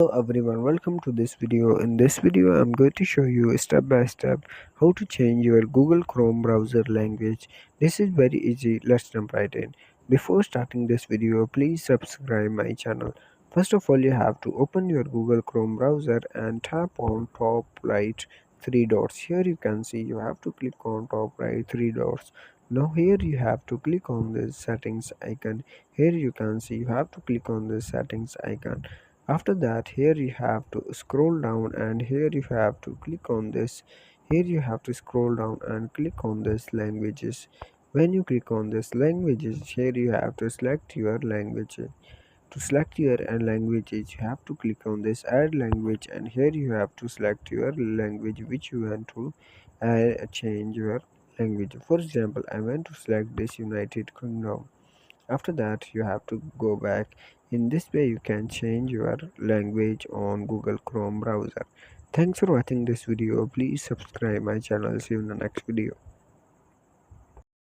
Hello everyone, welcome to this video. In this video, I'm going to show you step by step how to change your Google Chrome browser language. This is very easy. Let's jump right in. Before starting this video, please subscribe my channel. First of all, you have to open your Google Chrome browser and tap on top right three dots. Here you can see you have to click on top right three dots. Now here you have to click on this settings icon. Here you can see you have to click on this settings icon. After that, here you have to scroll down and here you have to click on this. Here you have to scroll down and click on this languages. When you click on this languages, here you have to select your language. To select your languages, you have to click on this add language and here you have to select your language which you want to change your language. For example, I want to select this United Kingdom. After that, you have to go back. In this way, you can change your language on Google Chrome browser. Thanks for watching this video. Please subscribe my channel. See you in the next video.